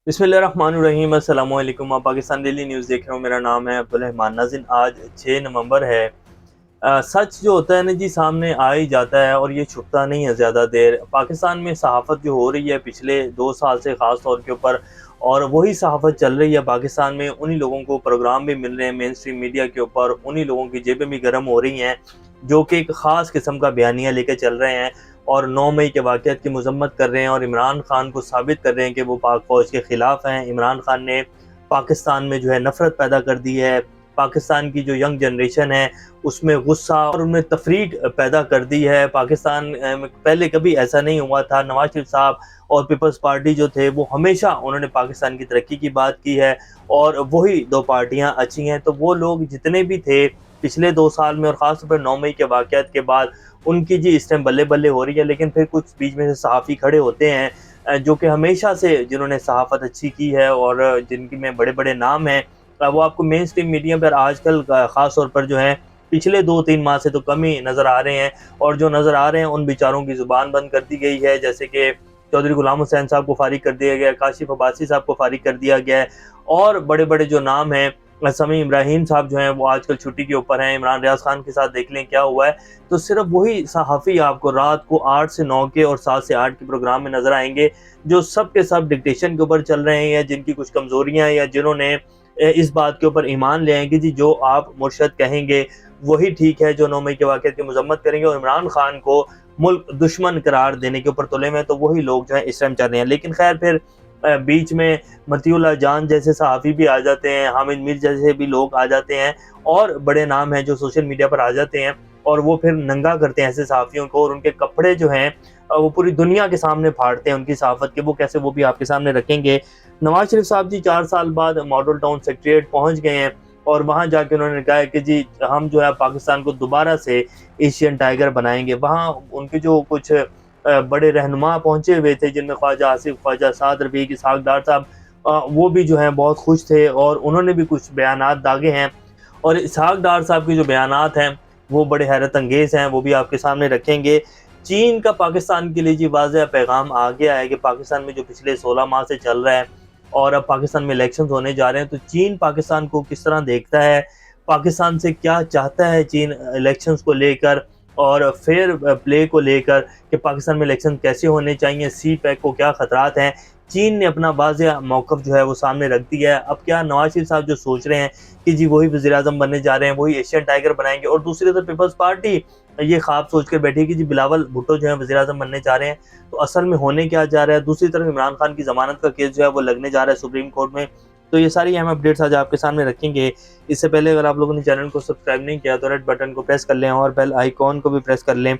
बिस्मिल्लाहिर्रहमानिर्रहीम अस्सलाम वालेकुम। आप पाकिस्तान डेली न्यूज़ देख रहे हो। मेरा नाम है अब्दुल रहमान नाज़िन। आज 6 नवंबर है। सच जो होता है ना जी सामने आ ही जाता है और ये छुपता नहीं है ज़्यादा देर। पाकिस्तान में सहाफ़त जो हो रही है पिछले 2 साल से ख़ास तौर के ऊपर, और वही सहाफ़त चल रही है पाकिस्तान में। उन्हीं लोगों को प्रोग्राम भी मिल रहे हैं मेन स्ट्रीम मीडिया के ऊपर, उन्हीं लोगों की जेबें भी गर्म हो रही हैं जो कि एक ख़ास किस्म का बयानिया लेके चल रहे हैं और 9 मई के वाक़यात की मज़म्मत कर रहे हैं और इमरान खान को साबित कर रहे हैं कि वो पाक फ़ौज के ख़िलाफ़ हैं। इमरान खान ने पाकिस्तान में जो है नफ़रत पैदा कर दी है। पाकिस्तान की जो यंग जनरेशन है उसमें गुस्सा और उनमें तफरीक पैदा कर दी है। पाकिस्तान में पहले कभी ऐसा नहीं हुआ था। नवाज शरीफ साहब और पीपल्स पार्टी जो थे वो हमेशा उन्होंने पाकिस्तान की तरक्की की बात की है और वही दो पार्टियां अच्छी हैं। तो वो लोग जितने भी थे पिछले 2 साल में और ख़ास तौर पर 9 मई के वाक़यात के बाद उनकी जी इस टाइम बल्ले बल्ले हो रही है। लेकिन फिर कुछ बीच में से सहाफ़ी खड़े होते हैं जो कि हमेशा से जिन्होंने सहाफ़त अच्छी की है और जिनकी में बड़े बड़े नाम हैं, वो आपको मेन स्ट्रीम मीडिया पर आजकल ख़ास तौर पर जो है पिछले 2-3 माह से तो कम ही नज़र आ रहे हैं। और जो नज़र आ रहे हैं उन बेचारों की ज़ुबान बंद कर दी गई है। जैसे कि चौधरी गुलाम हुसैन साहब को फ़ारिग कर दिया गया है, काशिफ़ अब्बासी साहब को फ़ारिग कर दिया गया है और बड़े-बड़े जो नाम हैं समी इब्राहिम साहब जो हैं वो आजकल छुट्टी के ऊपर हैं। इमरान रियाज़ खान के साथ देख लें क्या हुआ है। तो सिर्फ़ वही सहाफ़ी आपको रात को 8 से 9 के और 7 से 8 के प्रोग्राम में नज़र आएँगे, जो सब के सब डिक्टेशन के ऊपर चल रहे हैं या जिनकी कुछ कमज़ोरियाँ या जिन्होंने इस बात के ऊपर ईमान ले आए कि जी जो आप मुर्शद कहेंगे वही ठीक है, जो 9 मई के वाक़यात की मज़म्मत करेंगे और इमरान खान को मुल्क दुश्मन करार देने के ऊपर तुले में, तो वही लोग जो हैं इस टाइम चल रहे हैं। लेकिन खैर फिर बीच में मतीउल्लाह जान जैसे सहाफ़ी भी आ जाते हैं, हामिद मीर जैसे भी लोग आ जाते हैं और बड़े नाम हैं जो सोशल मीडिया पर आ जाते हैं और वो फिर नंगा करते हैं ऐसे सहाफ़ियों को और उनके कपड़े जो हैं वो पूरी दुनिया के सामने फाड़ते हैं उनकी सहाफ़त के। वो कैसे, वो भी आपके सामने रखेंगे। नवाज शरीफ साहब जी 4 साल बाद मॉडल टाउन सेक्रेटेरिएट पहुँच गए हैं और वहाँ जाके उन्होंने कहा है कि जी हम जो है पाकिस्तान को दोबारा से एशियन टाइगर बनाएँगे। वहाँ उनके जो कुछ बड़े रहनुमा पहुँचे हुए थे जिनमें ख्वाजा आसिफ, ख्वाजा साद रफ़ीक, इसहाक डार साहब, वो भी जो हैं बहुत खुश थे और उन्होंने भी कुछ बयानात दागे हैं और इसहाक डार साहब के जो बयानात हैं वो बड़े हैरत अंगेज़ हैं, वो भी आपके सामने रखेंगे। चीन का पाकिस्तान के लिए जी वाज़ेह पैगाम आ गया है कि पाकिस्तान में जो पिछले 16 माह से चल रहा है और अब पाकिस्तान में इलेक्शंस होने जा रहे हैं, तो चीन पाकिस्तान को किस तरह देखता है, पाकिस्तान से क्या चाहता है चीन इलेक्शंस को लेकर और फेयर प्ले को लेकर कि पाकिस्तान में इलेक्शन कैसे होने चाहिए, सी पैक को क्या खतरात हैं। चीन ने अपना वाज़ेह मौक़िफ़ जो है वो सामने रख दिया है। अब क्या नवाज़ शरीफ साहब जो सोच रहे हैं कि जी वही वज़ीर-ए-आज़म बनने जा रहे हैं, वही एशियन टाइगर बनाएँगे और दूसरी तरफ पीपल्स पार्टी ये ख्वाब सोच कर बैठी है कि जी बिलावल भुट्टो जो है वज़ीर-ए-आज़म बनने जा रहे हैं। तो असल में होने क्या जा रहा है? दूसरी तरफ इमरान खान की ज़मानत का केस जो है वो लगने जा रहा है सुप्रीम कोर्ट में। तो ये सारी अहम अपडेट्स आज आपके सामने रखेंगे। इससे पहले अगर आप लोगों ने चैनल को सब्सक्राइब नहीं किया तो रेड बटन को प्रेस कर लें और बेल आइकॉन को भी प्रेस कर लें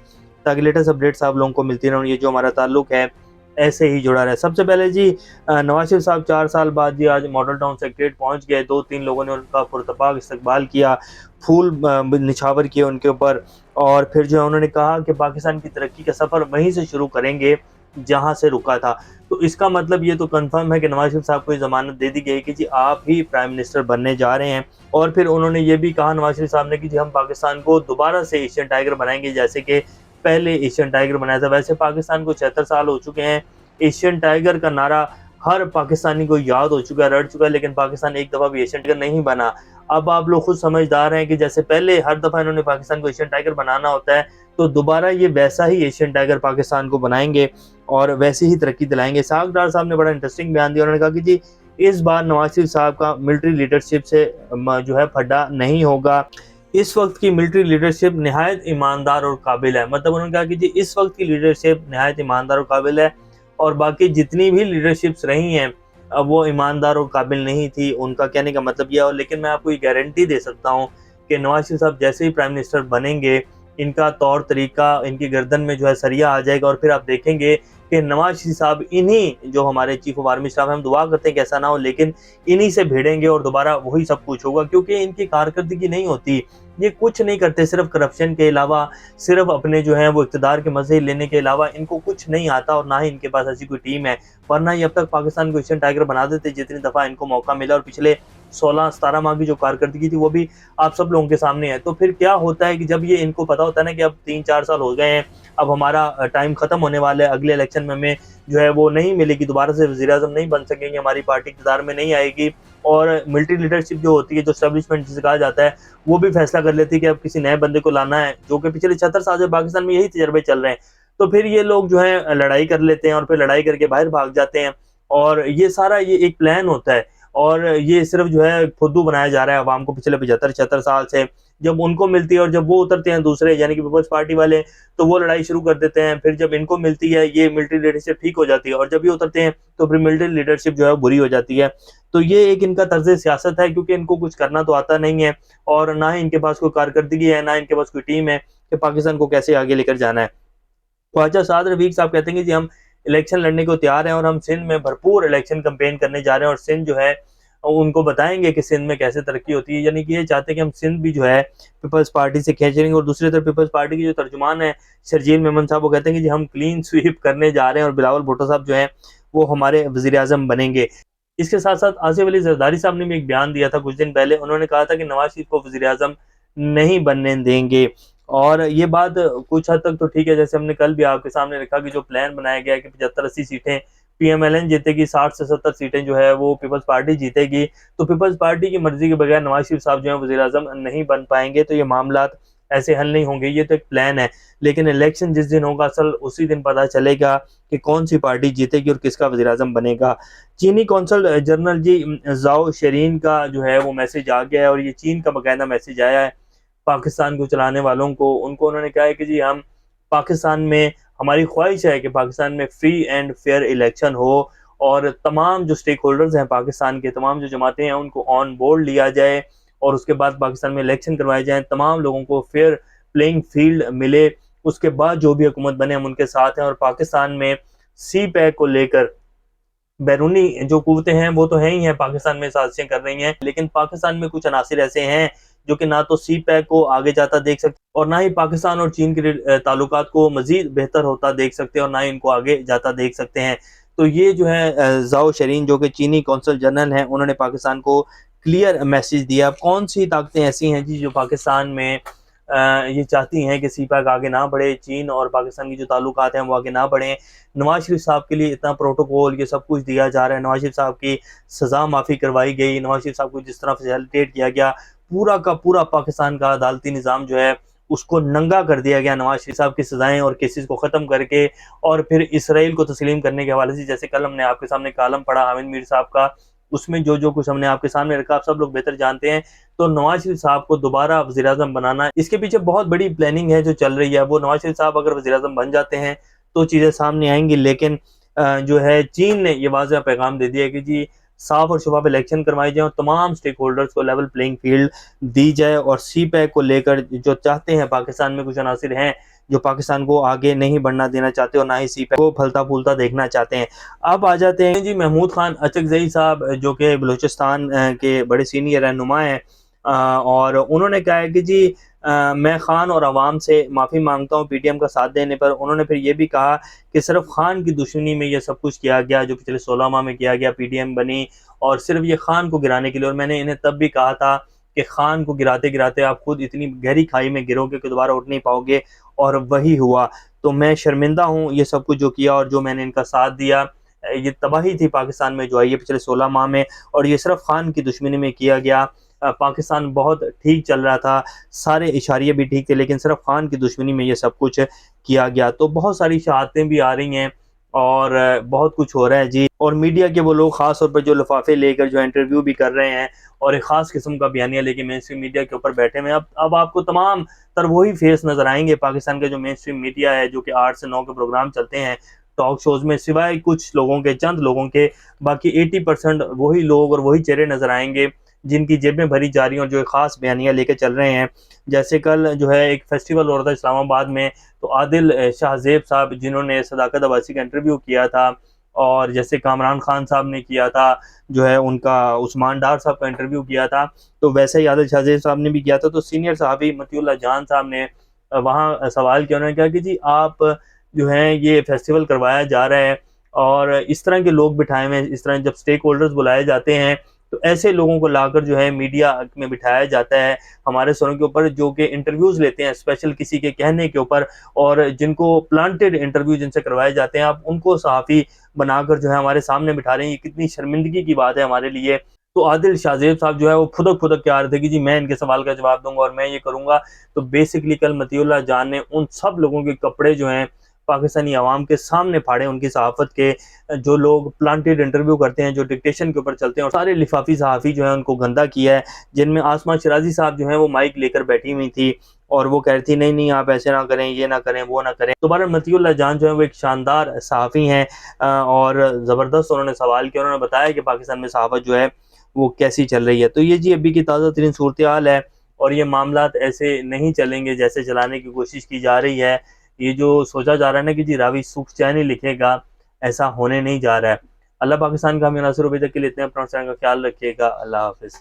ताकि लेटेस्ट अपडेट्स आप लोगों को मिलती रहें और ये जो हमारा ताल्लुक है ऐसे ही जुड़ा रहे। सबसे पहले जी नवाज शरीफ साहब 4 साल बाद जी आज मॉडल टाउन सेक्रेटेरिएट पहुँच गए। 2-3 लोगों ने उनका पुरतपाक इस्तकबाल किया, फूल निछावर किए उनके ऊपर और फिर जो है उन्होंने कहा कि पाकिस्तान की तरक्की का सफ़र वहीं से शुरू करेंगे जहाँ से रुका था। तो इसका मतलब ये तो कन्फर्म है कि नवाज शरीफ साहब को ये ज़मानत दे दी गई कि जी आप ही प्राइम मिनिस्टर बनने जा रहे हैं। और फिर उन्होंने ये भी कहा नवाज शरीफ साहब ने कि जी हम पाकिस्तान को दोबारा से एशियन टाइगर बनाएँगे जैसे कि पहले एशियन टाइगर बनाया था। वैसे पाकिस्तान को 76 साल हो चुके हैं। एशियन टाइगर का नारा हर पाकिस्तानी को याद हो चुका है, रट चुका है, लेकिन पाकिस्तान एक दफ़ा भी एशियन टाइगर नहीं बना। अब आप लोग खुद समझदार हैं कि जैसे पहले हर दफ़ा इन्होंने पाकिस्तान को एशियन टाइगर बनाना होता है, तो दोबारा ये वैसा ही एशियन टाइगर पाकिस्तान को बनाएँगे और वैसे ही तरक्की दिलाएँगे। इसहाक डार साहब ने बड़ा इंटरेस्टिंग बयान दिया। उन्होंने कहा कि जी इस बार नवाज शरीफ साहब का मिलिट्री लीडरशिप से जो है फड्डा नहीं होगा। इस वक्त की मिलिट्री लीडरशिप निहायत ईमानदार और काबिल है। मतलब उन्होंने कहा कि जी इस वक्त की लीडरशिप निहायत ईमानदार और काबिल है और बाकी जितनी भी लीडरशिप्स रही हैं वो ईमानदार और काबिल नहीं थी। उनका कहने का मतलब यह है, लेकिन मैं आपको ये गारंटी दे सकता हूँ कि नवाज शरीफ साहब जैसे ही प्राइम मिनिस्टर बनेंगे इनका तौर तरीका, इनकी गर्दन में जो है सरिया आ जाएगा और फिर आप देखेंगे कि नवाज शरीफ साहब इन्हीं जो हमारे चीफ ऑफ आर्मी स्टाफ, हम दुआ करते हैं कि ऐसा ना हो, लेकिन इन्हीं से भिड़ेंगे और दोबारा वही सब कुछ होगा क्योंकि इनकी कारकर्दगी नहीं होती। ये कुछ नहीं करते, सिर्फ करप्शन के अलावा, सिर्फ अपने जो है वो इक़्तिदार के मज़े लेने के अलावा इनको कुछ नहीं आता और ना ही इनके पास ऐसी कोई टीम है। वरना ये अब तक पाकिस्तान को एशियन टाइगर बना देते जितनी दफ़ा इनको मौका मिला और पिछले 16-17 माह की जो कारकर्दगी थी वो भी आप सब लोगों के सामने है। तो फिर क्या होता है कि जब ये इनको पता होता है ना कि अब 3-4 साल हो गए हैं, अब हमारा टाइम खत्म होने वाला है, अगले इलेक्शन में हमें जो है वो नहीं मिलेगी, दोबारा से वज़ीर-ए-आज़म नहीं बन सकेंगे, हमारी पार्टी इक़्तिदार में नहीं आएगी और मिलिट्री लीडरशिप जो होती है, जो एस्टेब्लिशमेंट जिसे कहा जाता है, वो भी फैसला कर लेती है कि अब किसी नए बंदे को लाना है, जो कि पिछले 76 साल से पाकिस्तान में यही तजर्बे चल रहे हैं। तो फिर ये लोग जो है लड़ाई कर लेते हैं और फिर लड़ाई करके बाहर भाग जाते हैं और ये सारा ये एक प्लान होता है और ये सिर्फ जो है फुद्दू बनाया जा रहा है अवाम को पिछले 75-76 साल से। जब उनको मिलती है और जब वो उतरते हैं दूसरे यानी कि पीपल्स पार्टी वाले, तो वो लड़ाई शुरू कर देते हैं। फिर जब इनको मिलती है ये मिलिट्री लीडरशिप ठीक हो जाती है और जब ये उतरते हैं तो फिर मिलिट्री लीडरशिप जो है बुरी हो जाती है। तो ये एक इनका तर्ज सियासत है क्योंकि इनको कुछ करना तो आता नहीं है और ना ही इनके पास कोई कारकर्दगी है, ना इनके पास कोई टीम है कि पाकिस्तान को कैसे आगे लेकर जाना है। ख्वाजा साद रफीक साहब कहते हैं कि जी हम इलेक्शन लड़ने को तैयार हैं और हम सिंध में भरपूर इलेक्शन कैंपेन करने जा रहे हैं और सिंध जो है उनको बताएंगे कि सिंध में कैसे तरक्की होती है। यानी कि ये चाहते हैं कि हम सिंध भी जो है पीपल्स पार्टी से खींच लेंगे और दूसरी तरफ पीपल्स पार्टी की जो तर्जुमान है शर्जील मेमन साहब वो कहते हैं कि जी हम क्लीन स्वीप करने जा रहे हैं और बिलावल भुट्टो साहब जो है वो हमारे वजीर आजम बनेंगे। इसके साथ साथ आसिफ अली जरदारी साहब ने भी एक बयान दिया था कुछ दिन पहले, उन्होंने कहा था कि नवाज शरीफ को वजीर आजम नहीं बनने देंगे और ये बात कुछ हद तक तो ठीक है। जैसे हमने कल भी आपके सामने रखा कि जो प्लान बनाया गया है कि 75-80 सीटें पीएमएलएन जीतेगी, 60 से 70 सीटें जो है वो पीपल्स पार्टी जीतेगी, तो पीपल्स पार्टी की मर्जी के बगैर नवाज शरीफ साहब जो है वजीर आजम नहीं बन पाएंगे। तो ये मामला ऐसे हल नहीं होंगे, ये तो एक प्लान है। लेकिन इलेक्शन जिस दिन होगा असल उसी दिन पता चलेगा कि कौन सी पार्टी जीतेगी और किसका वजीर आजम बनेगा। चीनी कौंसल जनरल जी जाओ शरीन का जो है वो मैसेज आ गया है और ये चीन का बाकायदा मैसेज आया है पाकिस्तान को चलाने वालों को। उनको उन्होंने कहा है कि जी हम पाकिस्तान में, हमारी ख्वाहिश है कि पाकिस्तान में फ्री एंड फेयर इलेक्शन हो और तमाम जो स्टेक होल्डर्स हैं पाकिस्तान के, तमाम जो जमातें हैं उनको ऑन बोर्ड लिया जाए और उसके बाद पाकिस्तान में इलेक्शन करवाए जाएँ, तमाम लोगों को फेयर प्लेइंग फील्ड मिले, उसके बाद जो भी हुकूमत बने हम उनके साथ हैं। और पाकिस्तान में सी पैक को लेकर बैरूनी जो कुव्वतें हैं वो तो है ही हैं, पाकिस्तान में साजिशें कर रही हैं, लेकिन पाकिस्तान में कुछ अनासिर ऐसे हैं जो कि ना तो सी पैक को आगे जाता देख सकते और ना ही पाकिस्तान और चीन के ताल्लुकात को मजीद बेहतर होता देख सकते हैं और ना ही इनको आगे जाता देख सकते हैं। तो ये जो है जाओ शरीन जो कि चीनी कौंसल जनरल हैं, उन्होंने पाकिस्तान को क्लियर मैसेज दिया। कौन सी ताकतें ऐसी हैं जी जो पाकिस्तान में ये चाहती हैं कि सी पैक आगे ना बढ़े, चीन और पाकिस्तान की जो ताल्लुकात हैं वो आगे ना बढ़ें। नवाज शरीफ साहब के लिए इतना प्रोटोकॉल ये सब कुछ दिया जा रहा है, नवाज शरीफ साहब की सज़ा माफ़ी करवाई गई, नवाज शरीफ साहब को जिस तरह फैसिलिटेट किया गया, पूरा का पूरा पाकिस्तान का अदालती निज़ाम जो है उसको नंगा कर दिया गया नवाज शरीफ साहब की सज़ाएँ और केसेस को ख़त्म करके और फिर इसराइल को तस्लीम करने के हवाले से जैसे कल हमने आपके सामने कालम पढ़ा हामिद मीर साहब का, उसमें जो कुछ हमने आपके सामने रखा आप सब लोग बेहतर जानते हैं। तो नवाज शरीफ साहब को दोबारा वज़ीर आज़म बनाना, इसके पीछे बहुत बड़ी प्लानिंग है जो चल रही है। वो नवाज शरीफ साहब अगर वज़ीर आज़म बन जाते हैं तो चीज़ें सामने आएंगी, लेकिन जो है चीन ने ये वाज़ेह पैगाम दे दिया कि जी साफ और शफाफ इलेक्शन करवाए जाएँ और तमाम स्टेक होल्डर्स को लेवल प्लेइंग फील्ड दी जाए और सी पैक को लेकर जो चाहते हैं, पाकिस्तान में कुछ अनासिर हैं जो पाकिस्तान को आगे नहीं बढ़ना देना चाहते और ना ही सी पैक को फलता फूलता देखना चाहते हैं। अब आ जाते हैं जी महमूद खान अचकज़ई साहब जो कि बलूचिस्तान के बड़े सीनियर रहनुमा हैं और उन्होंने कहा है कि जी मैं खान और अवाम से माफ़ी मांगता हूँ पीटीएम का साथ देने पर। उन्होंने फिर ये भी कहा कि सिर्फ खान की दुश्मनी में ये सब कुछ किया गया जो पिछले 16 माह में किया गया, पीटीएम बनी और सिर्फ ये खान को गिराने के लिए। और मैंने इन्हें तब भी कहा था कि खान को गिराते गिराते आप खुद इतनी गहरी खाई में गिरोगे कि दोबारा उठ नहीं पाओगे और वही हुआ। तो मैं शर्मिंदा हूँ ये सब कुछ जो किया और जो मैंने इनका साथ दिया, ये तबाही थी पाकिस्तान में जो आई है पिछले 16 माह में और ये सिर्फ खान की दुश्मनी में किया गया। पाकिस्तान बहुत ठीक चल रहा था, सारे इशारे भी ठीक थे, लेकिन सिर्फ खान की दुश्मनी में ये सब कुछ किया गया। तो बहुत सारी शहादतें भी आ रही हैं और बहुत कुछ हो रहा है जी। और मीडिया के वो लोग ख़ास तौर पर जो लिफाफे लेकर जो इंटरव्यू भी कर रहे हैं और एक ख़ास किस्म का बयानिया लेके मेन स्ट्रीम मीडिया के ऊपर बैठे हुए हैं। अब आपको तमाम तर वही फेस नज़र आएंगे पाकिस्तान का जो मेन स्ट्रीम मीडिया है जो कि 8 से 9 के प्रोग्राम चलते हैं टॉक शोज़ में, सिवाय कुछ लोगों के, चंद लोगों के, बाकी 80% वही लोग और वही चेहरे नज़र आएंगे जिनकी जेबें भरी जा रही हैं और जो एक ख़ास बयानिया लेके चल रहे हैं। जैसे कल जो है एक फेस्टिवल हो रहा था इस्लामाबाद में, तो आदिल शाहजेब साहब जिन्होंने सदाकत अब्बासी का इंटरव्यू किया था और जैसे कामरान खान साहब ने किया था, जो है उनका उस्मान डार साहब का इंटरव्यू किया था, तो वैसे ही आदिल शाहजेब साहब ने भी किया था। तो सीनियर सहाफ़ी मतीउल्लाह जान साहब ने वहाँ सवाल किया, उन्होंने कहा कि जी आप जो हैं ये फेस्टिवल करवाया जा रहा है और इस तरह के लोग बिठाए हुए हैं, इस तरह जब स्टेक होल्डर्स बुलाए जाते हैं तो ऐसे लोगों को लाकर जो है मीडिया में बिठाया जाता है हमारे सरों के ऊपर, जो कि इंटरव्यूज़ लेते हैं स्पेशल किसी के कहने के ऊपर, और जिनको प्लांटेड इंटरव्यू जिनसे करवाए जाते हैं, आप उनको सहाफ़ी बनाकर जो है हमारे सामने बिठा रहे हैं। ये कितनी शर्मिंदगी की बात है हमारे लिए। तो आदिल शाहज़ेब साहब जो है वो खुदक-खुदक के आ रहे थे कि जी मैं इनके सवाल का जवाब दूँगा और मैं ये करूँगा। तो बेसिकली कल मतीउल्लाह जान ने उन सब लोगों के कपड़े जो हैं पाकिस्तानी अवाम के सामने फाड़े, उनकी सहाफ़त के, जो लोग प्लांटेड इंटरव्यू करते हैं, जो डिक्टेशन के ऊपर चलते हैं, और सारे लिफाफी सहाफ़ी जो हैं उनको गंदा किया है। जिनमें आसमा शिराज़ी साहब जो हैं वो माइक लेकर बैठी हुई थी और वो कह रही थी, नहीं-नहीं आप ऐसे ना करें, ये ना करें, वो ना करें। तो बहरहाल मतीउल्लाह जान जो है वो एक शानदार सहाफ़ी हैं और ज़बरदस्त उन्होंने सवाल किया। उन्होंने बताया कि पाकिस्तान में सहाफ़त जो है वो कैसी चल रही है। तो ये जी अभी की ताज़ा तरीन सूरत-ए-हाल है और ये मामलात ऐसे नहीं चलेंगे जैसे चलाने की कोशिश की जा रही है। ये जो सोचा जा रहा है ना कि जी रावी सुखचैन ही लिखेगा, ऐसा होने नहीं जा रहा है। अल्लाह पाकिस्तान का हमें नासिर, अभी तक के लिए इतना, अपना ख्याल रखिएगा। अल्लाह हाफ़िज़।